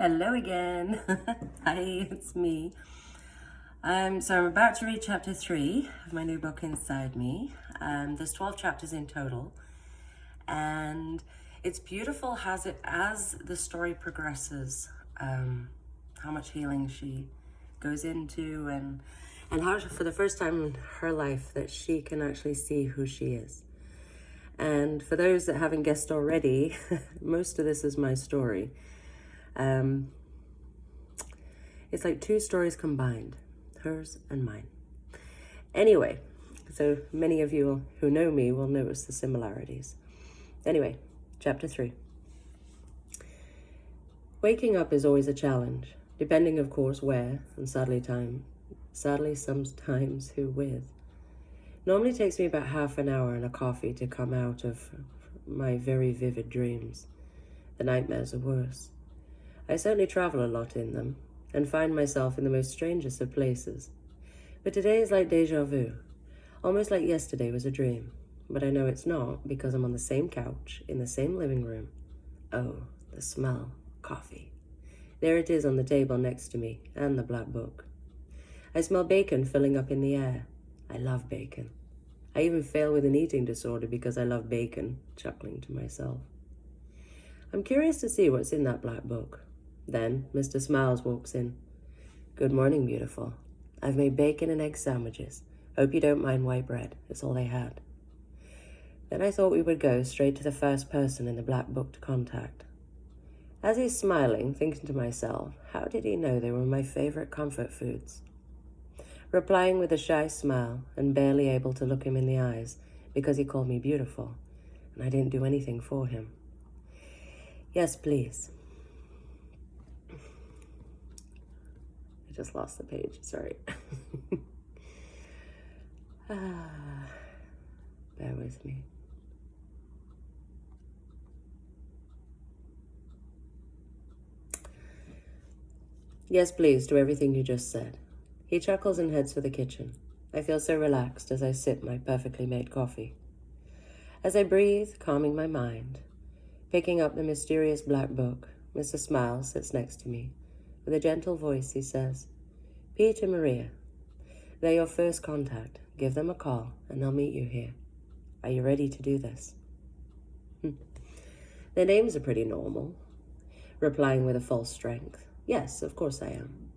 Hello again. Hi, it's me. So I'm about to read chapter 3 of my new book, Inside Me. There's 12 chapters in total, and it's beautiful as the story progresses, how much healing she goes into, and how for the first time in her life that she can actually see who she is. And for those that haven't guessed already, most of this is my story. It's like two stories combined, hers and mine. Anyway, so many of you who know me will notice the similarities. Anyway, chapter 3. Waking up is always a challenge, depending of course where, and sadly sometimes who with. Normally takes me about half an hour and a coffee to come out of my very vivid dreams. The nightmares are worse. I certainly travel a lot in them, and find myself in the most strangest of places. But today is like deja vu, almost like yesterday was a dream. But I know it's not because I'm on the same couch, in the same living room. Oh, the smell, coffee. There it is on the table next to me, and the black book. I smell bacon filling up in the air. I love bacon. I even fail with an eating disorder because I love bacon, chuckling to myself. I'm curious to see what's in that black book. Then Mr. Smiles walks in. Good morning, beautiful. I've made bacon and egg sandwiches. Hope you don't mind white bread. It's all they had. Then I thought we would go straight to the first person in the black book to contact. As he's smiling, thinking to myself, how did he know they were my favorite comfort foods? Replying with a shy smile and barely able to look him in the eyes because he called me beautiful, and I didn't do anything for him. Yes, please. I just lost the page, sorry. Bear with me. Yes, please, do everything you just said. He chuckles and heads for the kitchen. I feel so relaxed as I sip my perfectly made coffee. As I breathe, calming my mind, picking up the mysterious black book, Mr. Smiles sits next to me. With a gentle voice, he says, Pete and Maria, they're your first contact. Give them a call, and they'll meet you here. Are you ready to do this? Their names are pretty normal. Replying with a false strength. Yes, of course I am.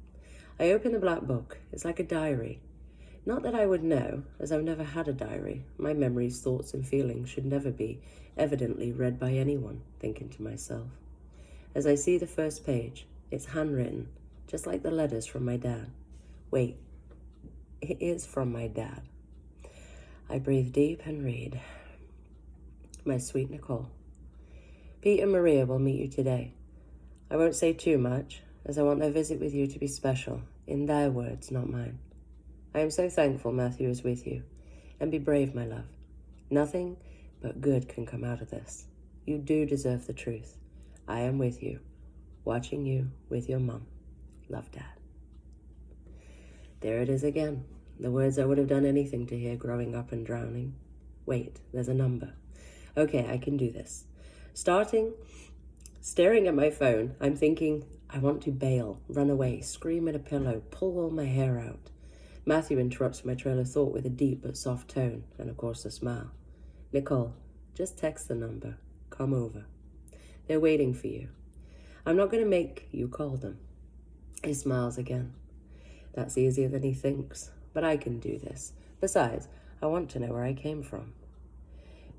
I open the black book. It's like a diary. Not that I would know, as I've never had a diary. My memories, thoughts, and feelings should never be evidently read by anyone, thinking to myself. As I see the first page, it's handwritten, just like the letters from my dad. Wait, it is from my dad. I breathe deep and read. My sweet Nicole, Pete and Maria will meet you today. I won't say too much, as I want their visit with you to be special, in their words, not mine. I am so thankful Matthew is with you, and be brave, my love. Nothing but good can come out of this. You do deserve the truth. I am with you, watching you with your mom. Love, Dad. There it is again, the words I would have done anything to hear growing up and drowning. Wait, there's a number. Okay, I can do this. Staring at my phone, I'm thinking, I want to bail, run away, scream at a pillow, pull all my hair out. Matthew interrupts my trail of thought with a deep but soft tone, and of course a smile. Nicole, just text the number. Come over. They're waiting for you. I'm not going to make you call them. He smiles again. That's easier than he thinks, but I can do this. Besides, I want to know where I came from.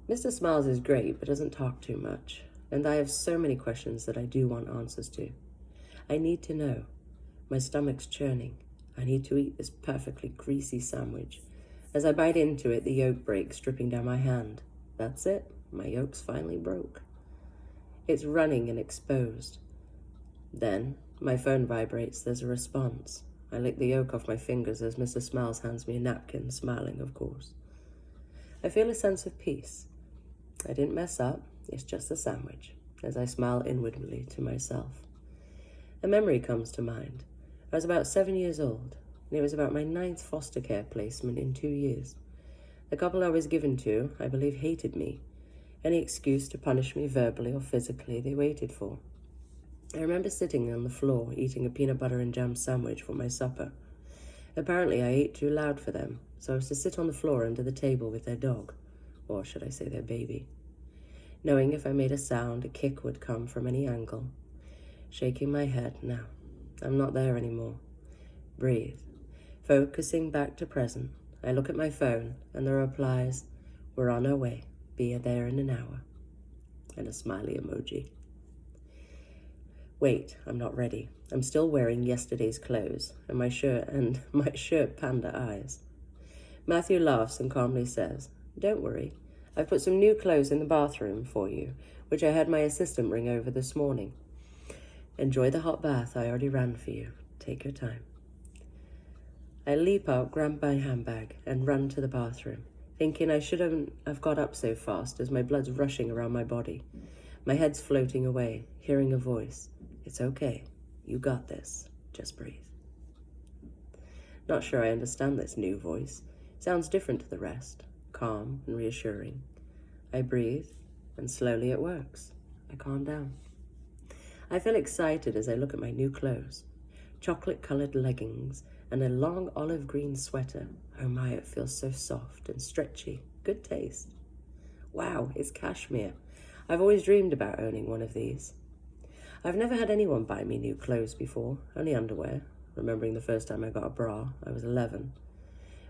Mr. Smiles is great, but doesn't talk too much, and I have so many questions that I do want answers to. I need to know. My stomach's churning. I need to eat this perfectly greasy sandwich. As I bite into it, the yolk breaks, dripping down my hand. That's it. My yolk's finally broke. It's running and exposed. Then, my phone vibrates. There's a response. I lick the yolk off my fingers as Mr. Smiles hands me a napkin, smiling, of course. I feel a sense of peace. I didn't mess up. It's just a sandwich, as I smile inwardly to myself. A memory comes to mind. I was about 7 years old, and it was about my 9th foster care placement in 2 years. The couple I was given to, I believe, hated me. Any excuse to punish me verbally or physically they waited for. I remember sitting on the floor eating a peanut butter and jam sandwich for my supper. Apparently I ate too loud for them, so I was to sit on the floor under the table with their dog, or should I say their baby, knowing if I made a sound, a kick would come from any angle. Shaking my head, no, I'm not there anymore. Breathe. Focusing back to present, I look at my phone and the replies, "We're on our way, be there in an hour," and a smiley emoji. Wait, I'm not ready. I'm still wearing yesterday's clothes and my shirt panda eyes. Matthew laughs and calmly says, "Don't worry, I've put some new clothes in the bathroom for you, which I had my assistant bring over this morning. Enjoy the hot bath I already ran for you. Take your time." I leap up, grab my handbag, and run to the bathroom, thinking I shouldn't have got up so fast as my blood's rushing around my body. My head's floating away, hearing a voice. "It's okay. You got this. Just breathe." Not sure I understand this new voice. Sounds different to the rest, calm and reassuring. I breathe, and slowly it works. I calm down. I feel excited as I look at my new clothes. Chocolate-colored leggings and a long olive green sweater. Oh my, it feels so soft and stretchy. Good taste. Wow, it's cashmere. I've always dreamed about owning one of these. I've never had anyone buy me new clothes before, only underwear. Remembering the first time I got a bra, I was 11.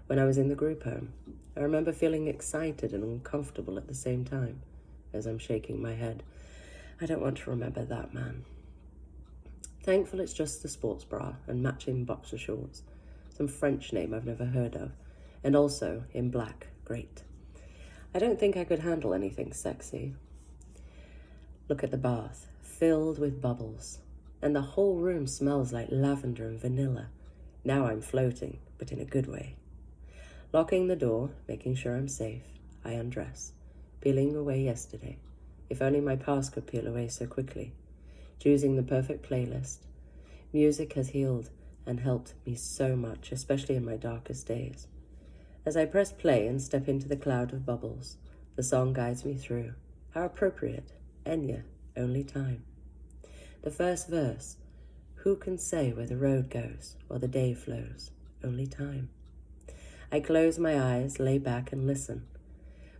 When I was in the group home, I remember feeling excited and uncomfortable at the same time, as I'm shaking my head. I don't want to remember that, man. Thankful it's just the sports bra and matching boxer shorts, some French name I've never heard of, and also in black. Great. I don't think I could handle anything sexy. Look at the bath, filled with bubbles, and the whole room smells like lavender and vanilla. Now I'm floating, but in a good way. Locking the door, making sure I'm safe, I undress, peeling away yesterday. If only my past could peel away so quickly. Choosing the perfect playlist. Music has healed and helped me so much, especially in my darkest days. As I press play and step into the cloud of bubbles, the song guides me through. How appropriate. Enya, Only Time. The first verse, who can say where the road goes or the day flows? Only time. I close my eyes, lay back and listen.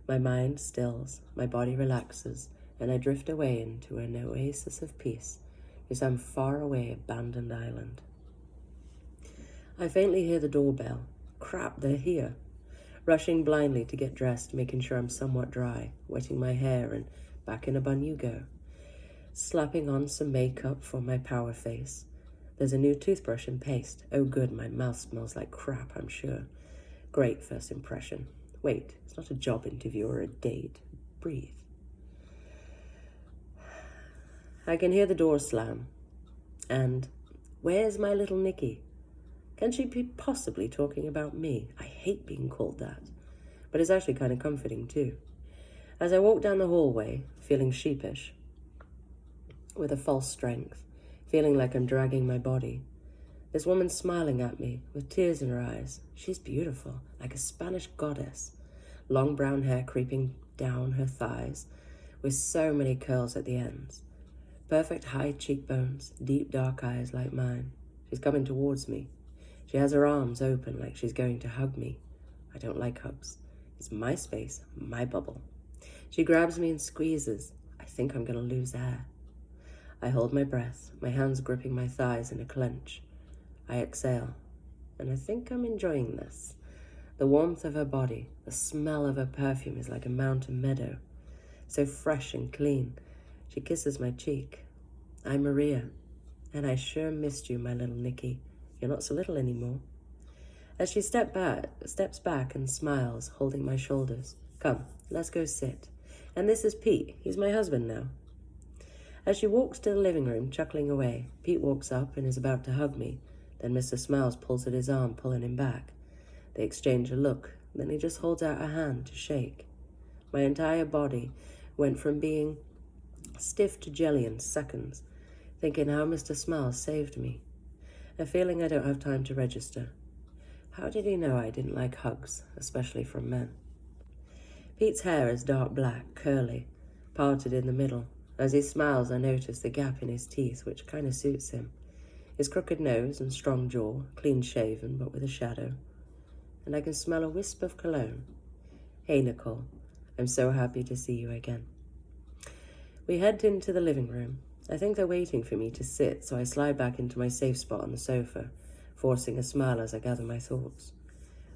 My mind stills, my body relaxes, and I drift away into an oasis of peace to some faraway abandoned island. I faintly hear the doorbell. Crap, they're here. Rushing blindly to get dressed, making sure I'm somewhat dry, wetting my hair, and back in a bun you go. Slapping on some makeup for my power face. There's a new toothbrush and paste. Oh good, my mouth smells like crap, I'm sure. Great first impression. Wait, it's not a job interview or a date. Breathe. I can hear the door slam. And where's my little Nikki? Can she be possibly talking about me? I hate being called that, but it's actually kind of comforting too. As I walk down the hallway, feeling sheepish, with a false strength, feeling like I'm dragging my body, this woman's smiling at me with tears in her eyes. She's beautiful, like a Spanish goddess. Long brown hair creeping down her thighs, with so many curls at the ends. Perfect high cheekbones, deep dark eyes like mine. She's coming towards me. She has her arms open like she's going to hug me. I don't like hugs. It's my space, my bubble. She grabs me and squeezes. I think I'm going to lose air. I hold my breath, my hands gripping my thighs in a clench. I exhale, and I think I'm enjoying this. The warmth of her body, the smell of her perfume is like a mountain meadow, so fresh and clean. She kisses my cheek. I'm Maria, and I sure missed you, my little Nikki. You're not so little anymore. As she steps back and smiles, holding my shoulders. Come, let's go sit. And this is Pete. He's my husband now. As she walks to the living room, chuckling away, Pete walks up and is about to hug me. Then Mr. Smiles pulls at his arm, pulling him back. They exchange a look. Then he just holds out a hand to shake. My entire body went from being stiff to jelly in seconds, thinking how Mr. Smiles saved me. A feeling I don't have time to register. How did he know I didn't like hugs, especially from men? Pete's hair is dark black, curly, parted in the middle, As he smiles, I notice the gap in his teeth, which kind of suits him. His crooked nose and strong jaw, clean-shaven but with a shadow. And I can smell a wisp of cologne. Hey, Nicole. I'm so happy to see you again. We head into the living room. I think they're waiting for me to sit, so I slide back into my safe spot on the sofa, forcing a smile as I gather my thoughts.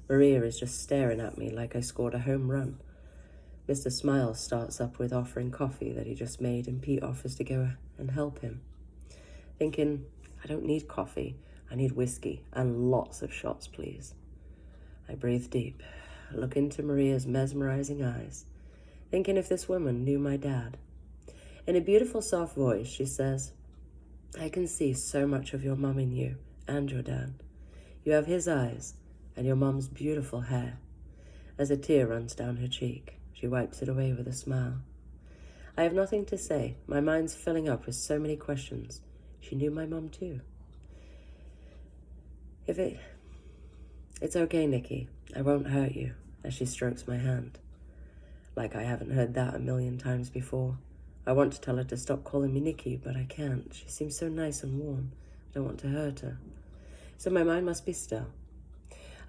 Maria is just staring at me like I scored a home run. Mr. Smiles starts up with offering coffee that he just made, and Pete offers to go and help him. Thinking, I don't need coffee. I need whiskey, and lots of shots, please. I breathe deep, look into Maria's mesmerizing eyes, thinking if this woman knew my dad. In a beautiful, soft voice, she says, I can see so much of your mum in you and your dad. You have his eyes and your mum's beautiful hair. As a tear runs down her cheek, she wipes it away with a smile. I have nothing to say. My mind's filling up with so many questions. She knew my mum too. It's okay, Nikki. I won't hurt you, as she strokes my hand. Like I haven't heard that a million times before. I want to tell her to stop calling me Nikki, but I can't. She seems so nice and warm. I don't want to hurt her. So my mind must be still.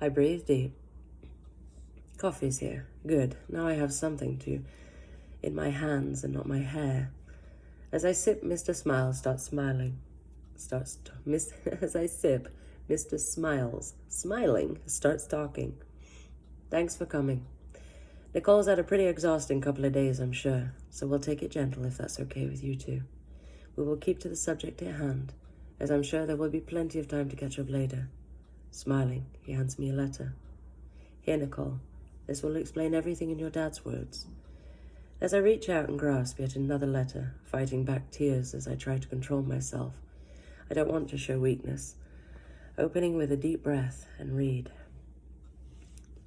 I breathe deep. Coffee's here. Good. Now I have something in my hands and not my hair. As I sip, Mr. Smiles starts smiling. As I sip, Mr. Smiling, starts talking. Thanks for coming. Nicole's had a pretty exhausting couple of days, I'm sure, so we'll take it gentle if that's okay with you two. We will keep to the subject at hand, as I'm sure there will be plenty of time to catch up later. Smiling, he hands me a letter. Here, Nicole. This will explain everything in your dad's words. As I reach out and grasp yet another letter, fighting back tears as I try to control myself. I don't want to show weakness. Opening with a deep breath and read.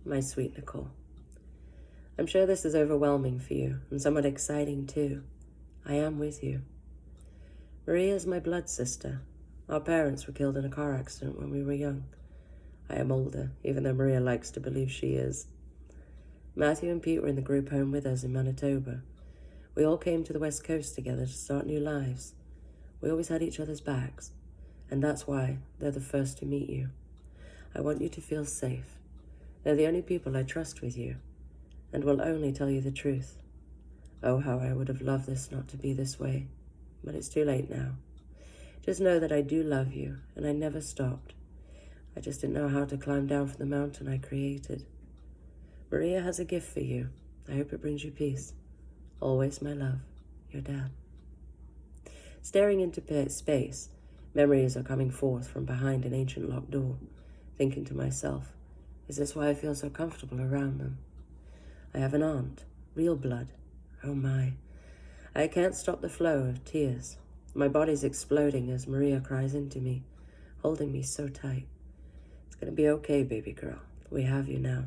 My sweet Nicole. I'm sure this is overwhelming for you and somewhat exciting too. I am with you. Maria is my blood sister. Our parents were killed in a car accident when we were young. I am older, even though Maria likes to believe she is. Matthew and Pete were in the group home with us in Manitoba. We all came to the West Coast together to start new lives. We always had each other's backs, and that's why they're the first to meet you. I want you to feel safe. They're the only people I trust with you, and will only tell you the truth. Oh, how I would have loved this not to be this way, but it's too late now. Just know that I do love you, and I never stopped. I just didn't know how to climb down from the mountain I created. Maria has a gift for you. I hope it brings you peace. Always, my love, your dad. Staring into space, memories are coming forth from behind an ancient locked door, thinking to myself, is this why I feel so comfortable around them? I have an aunt, real blood. Oh my. I can't stop the flow of tears. My body's exploding as Maria cries into me, holding me so tight. It's gonna be okay, baby girl. We have you now.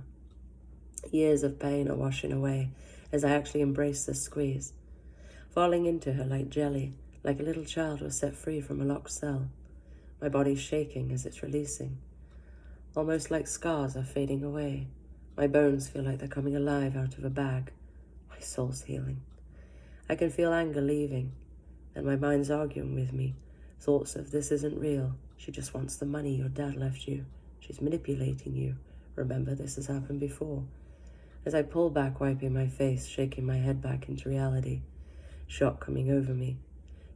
Years of pain are washing away as I actually embrace this squeeze, falling into her like jelly, like a little child was set free from a locked cell. My body's shaking as it's releasing. Almost like scars are fading away. My bones feel like they're coming alive out of a bag. My soul's healing. I can feel anger leaving, and my mind's arguing with me. Thoughts of this isn't real. She just wants the money your dad left you. She's manipulating you. Remember, this has happened before. As I pull back, wiping my face, shaking my head back into reality, shock coming over me.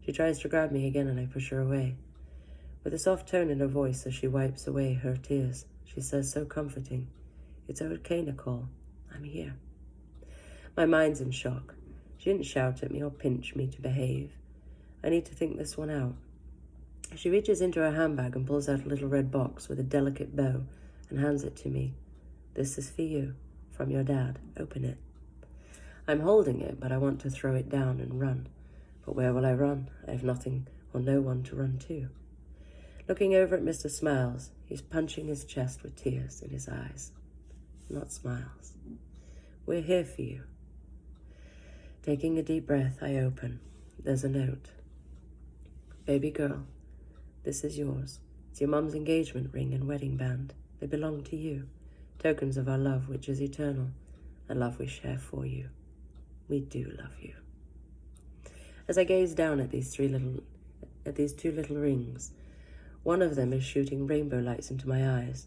She tries to grab me again and I push her away. With a soft tone in her voice as she wipes away her tears, she says so comforting, It's okay, Nicole. I'm here. My mind's in shock. She didn't shout at me or pinch me to behave. I need to think this one out. She reaches into her handbag and pulls out a little red box with a delicate bow and hands it to me. This is for you. From your dad. Open it. I'm holding it, but I want to throw it down and run. But where will I run? I have nothing or no one to run to. Looking over at Mr. Smiles, he's punching his chest with tears in his eyes. Not smiles. We're here for you. Taking a deep breath, I open. There's a note. Baby girl, this is yours. It's your mum's engagement ring and wedding band. They belong to you. Tokens of our love, which is eternal, a love we share for you. We do love you. As I gaze down at these two little rings, one of them is shooting rainbow lights into my eyes,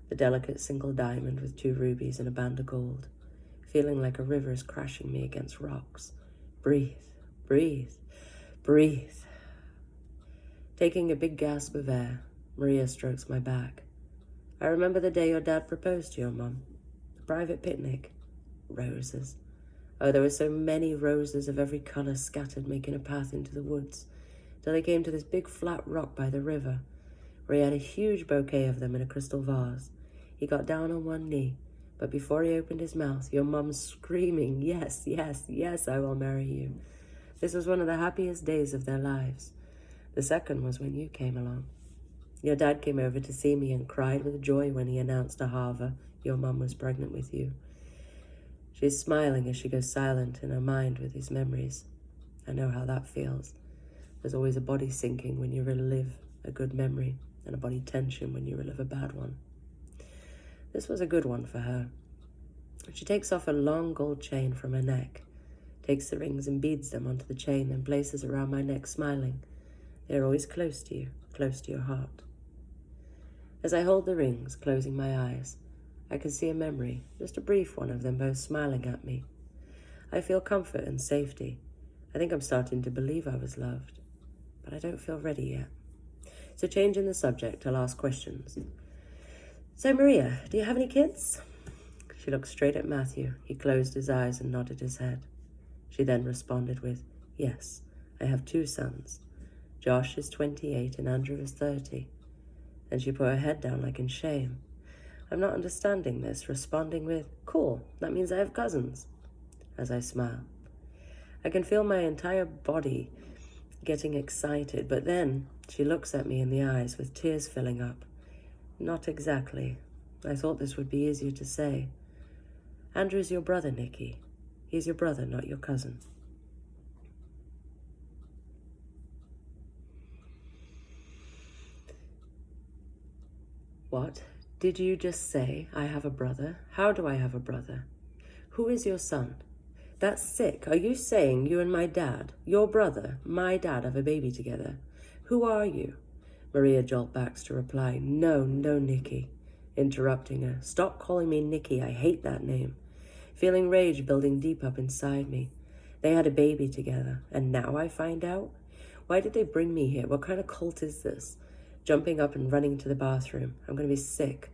the delicate single diamond with 2 rubies and a band of gold, feeling like a river is crashing me against rocks. Breathe, breathe, breathe. Taking a big gasp of air, Maria strokes my back. I remember the day your dad proposed to your mum. The private picnic. Roses. Oh, there were so many roses of every colour scattered, making a path into the woods, till they came to this big flat rock by the river, where he had a huge bouquet of them in a crystal vase. He got down on one knee, but before he opened his mouth, your mum screaming, "Yes, yes, yes, I will marry you." This was one of the happiest days of their lives. The second was when you came along. Your dad came over to see me and cried with joy when he announced to Harva your mum was pregnant with you. She's smiling as she goes silent in her mind with these memories. I know how that feels. There's always a body sinking when you relive a good memory, and a body tension when you relive a bad one. This was a good one for her. She takes off a long gold chain from her neck, takes the rings and beads them onto the chain, then places around my neck, smiling. They are always close to you, close to your heart. As I hold the rings, closing my eyes, I can see a memory, just a brief one of them both smiling at me. I feel comfort and safety. I think I'm starting to believe I was loved, but I don't feel ready yet. So changing the subject, I'll ask questions. So Maria, do you have any kids? She looked straight at Matthew. He closed his eyes and nodded his head. She then responded with, "Yes, I have 2 sons. Josh is 28 and Andrew is 30. Then she put her head down like in shame. I'm not understanding this, responding with, "Cool, that means I have cousins," as I smile. I can feel my entire body getting excited, but then she looks at me in the eyes with tears filling up. Not exactly. I thought this would be easier to say. Andrew's your brother, Nikki. He's your brother, not your cousin. What? Did you just say I have a brother? How do I have a brother? Who is your son? That's sick. Are you saying you and my dad, your brother, my dad, have a baby together? Who are you? Maria jolt backs to reply, No, Nikki. Interrupting her. Stop calling me Nikki. I hate that name. Feeling rage building deep up inside me. They had a baby together, and now I find out? Why did they bring me here? What kind of cult is this? Jumping up and running to the bathroom. I'm going to be sick.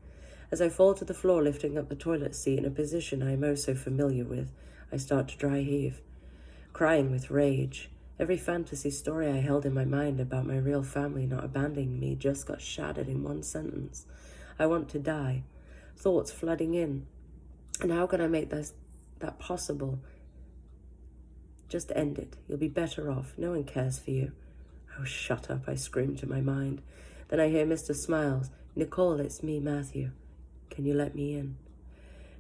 As I fall to the floor, lifting up the toilet seat in a position I am oh so familiar with, I start to dry heave. Crying with rage. Every fantasy story I held in my mind about my real family not abandoning me just got shattered in one sentence. I want to die. Thoughts flooding in. And how can I make that possible? Just end it. You'll be better off. No one cares for you. Oh, shut up, I scream to my mind. Then I hear Mr. Smiles. Nicole, it's me, Matthew. Can you let me in?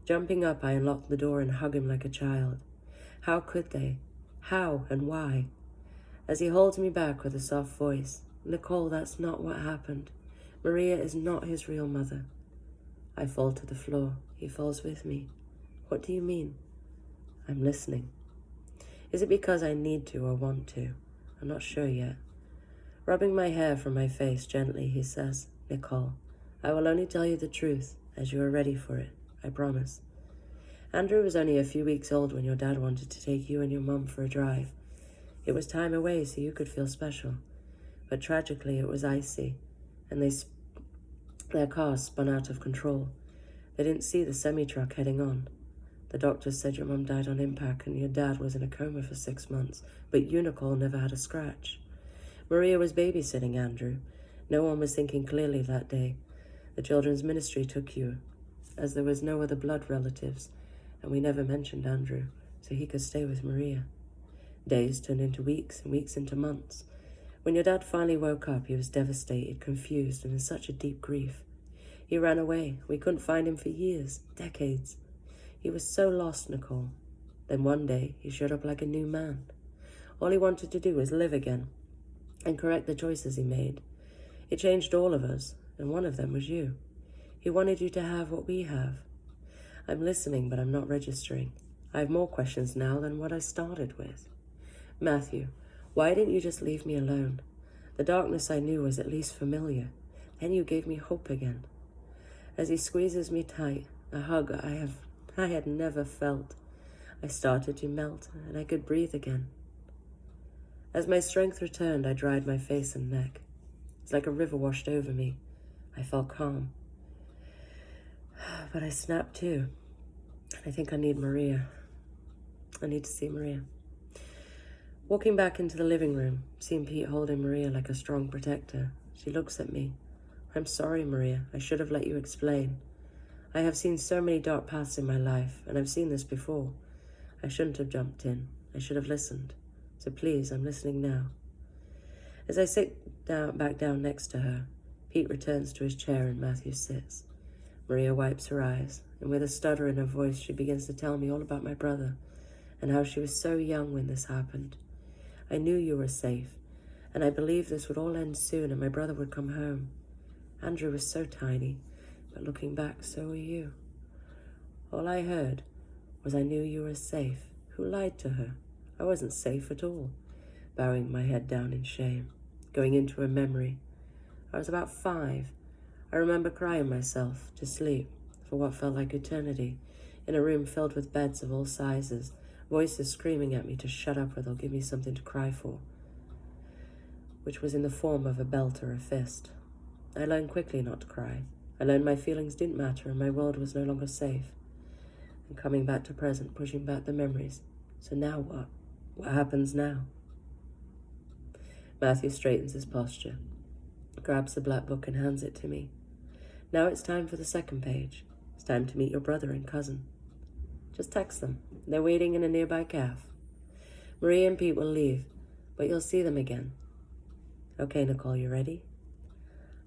Jumping up, I unlock the door and hug him like a child. How could they? How and why? As he holds me back with a soft voice, Nicole, that's not what happened. Maria is not his real mother. I fall to the floor. He falls with me. What do you mean? I'm listening. Is it because I need to or want to? I'm not sure yet. Rubbing my hair from my face gently, he says, Nicole, I will only tell you the truth as you are ready for it. I promise. Andrew was only a few weeks old when your dad wanted to take you and your mum for a drive. It was time away so you could feel special. But tragically, it was icy, and their car spun out of control. They didn't see the semi-truck heading on. The doctors said your mum died on impact and your dad was in a coma for 6 months, but you, Nicole, never had a scratch. Maria was babysitting Andrew. No one was thinking clearly that day. The children's ministry took you, as there was no other blood relatives, and we never mentioned Andrew, so he could stay with Maria. Days turned into weeks and weeks into months. When your dad finally woke up, he was devastated, confused, and in such a deep grief. He ran away. We couldn't find him for years, decades. He was so lost, Nicole. Then one day, he showed up like a new man. All he wanted to do was live again and correct the choices he made. It changed all of us, and one of them was you. He wanted you to have what we have. I'm listening, but I'm not registering. I have more questions now than what I started with. Matthew, Why didn't you just leave me alone? The darkness I knew was at least familiar. Then you gave me hope again. As he squeezes me tight, a hug I had never felt. I started to melt, and I could breathe again. As my strength returned, I dried my face and neck. It's like a river washed over me. I felt calm. But I snapped too. I think I need Maria. I need to see Maria. Walking back into the living room, seeing Pete holding Maria like a strong protector, she looks at me. I'm sorry, Maria. I should have let you explain. I have seen so many dark paths in my life, and I've seen this before. I shouldn't have jumped in. I should have listened. So please, I'm listening now. As I sit back down next to her, Pete returns to his chair and Matthew sits. Maria wipes her eyes, and with a stutter in her voice, she begins to tell me all about my brother and how she was so young when this happened. I knew you were safe, and I believed this would all end soon and my brother would come home. Andrew was so tiny, but looking back, so were you. All I heard was I knew you were safe. Who lied to her? I wasn't safe at all. Bowing my head down in shame, going into a memory. I was about 5. I remember crying myself to sleep for what felt like eternity, in a room filled with beds of all sizes, voices screaming at me to shut up or they'll give me something to cry for, which was in the form of a belt or a fist. I learned quickly not to cry. I learned my feelings didn't matter and my world was no longer safe. And coming back to present, pushing back the memories. So now what? What happens now? Matthew straightens his posture, grabs the black book and hands it to me. Now it's time for the second page. It's time to meet your brother and cousin. Just text them. They're waiting in a nearby cafe. Maria and Pete will leave, but you'll see them again. Okay, Nicole, you ready?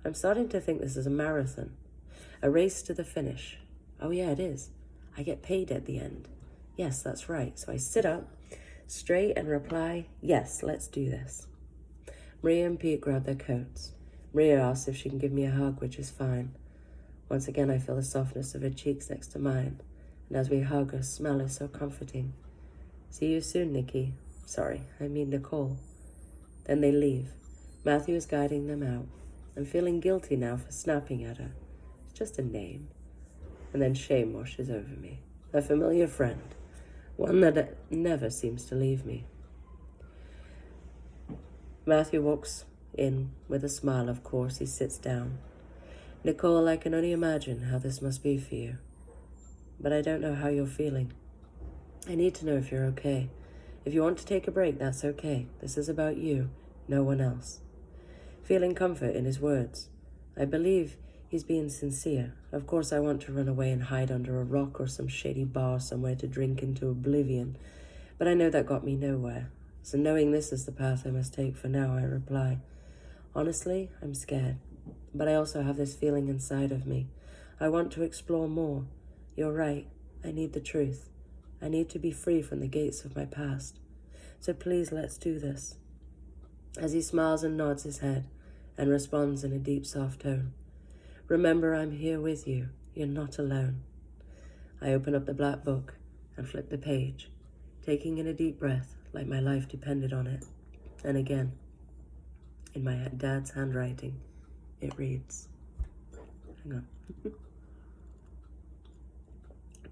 I'm starting to think this is a marathon, a race to the finish. Oh yeah, it is. I get paid at the end. Yes, that's right. So I sit up straight and reply, yes, let's do this. Maria and Pete grab their coats. Maria asks if she can give me a hug, which is fine. Once again, I feel the softness of her cheeks next to mine. And as we hug, her smell is so comforting. See you soon, Nikki. Sorry, I mean Nicole. Then they leave. Matthew is guiding them out. I'm feeling guilty now for snapping at her. It's just a name. And then shame washes over me. A familiar friend. One that never seems to leave me. Matthew walks in with a smile, of course. He sits down. Nicole, I can only imagine how this must be for you. But I don't know how you're feeling. I need to know if you're okay. If you want to take a break, that's okay. This is about you, no one else. Feeling comfort in his words. I believe he's being sincere. Of course, I want to run away and hide under a rock or some shady bar somewhere to drink into oblivion. But I know that got me nowhere. So knowing this is the path I must take for now, I reply, honestly, I'm scared. But I also have this feeling inside of me. I want to explore more. You're right. I need the truth. I need to be free from the gates of my past. So please, let's do this. As he smiles and nods his head and responds in a deep, soft tone. Remember, I'm here with you. You're not alone. I open up the black book and flip the page, taking in a deep breath like my life depended on it. And again, in my dad's handwriting, it reads, hang on.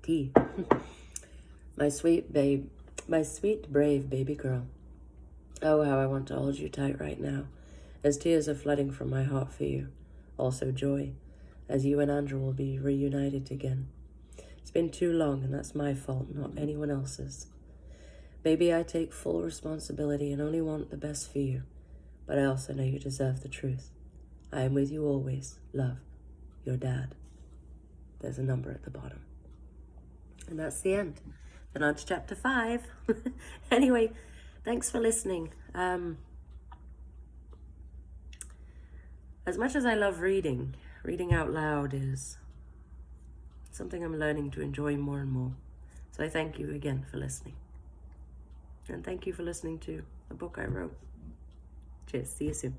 T. My sweet, brave baby girl. Oh, how I want to hold you tight right now, as tears are flooding from my heart for you. Also joy, as you and Andrew will be reunited again. It's been too long, and that's my fault, not anyone else's. Baby, I take full responsibility and only want the best for you, but I also know you deserve the truth. I am with you always. Love, your dad. There's a number at the bottom. And that's the end. Then on to chapter 5. Anyway, thanks for listening. As much as I love reading out loud is something I'm learning to enjoy more and more. So I thank you again for listening. And thank you for listening to the book I wrote. Cheers. See you soon.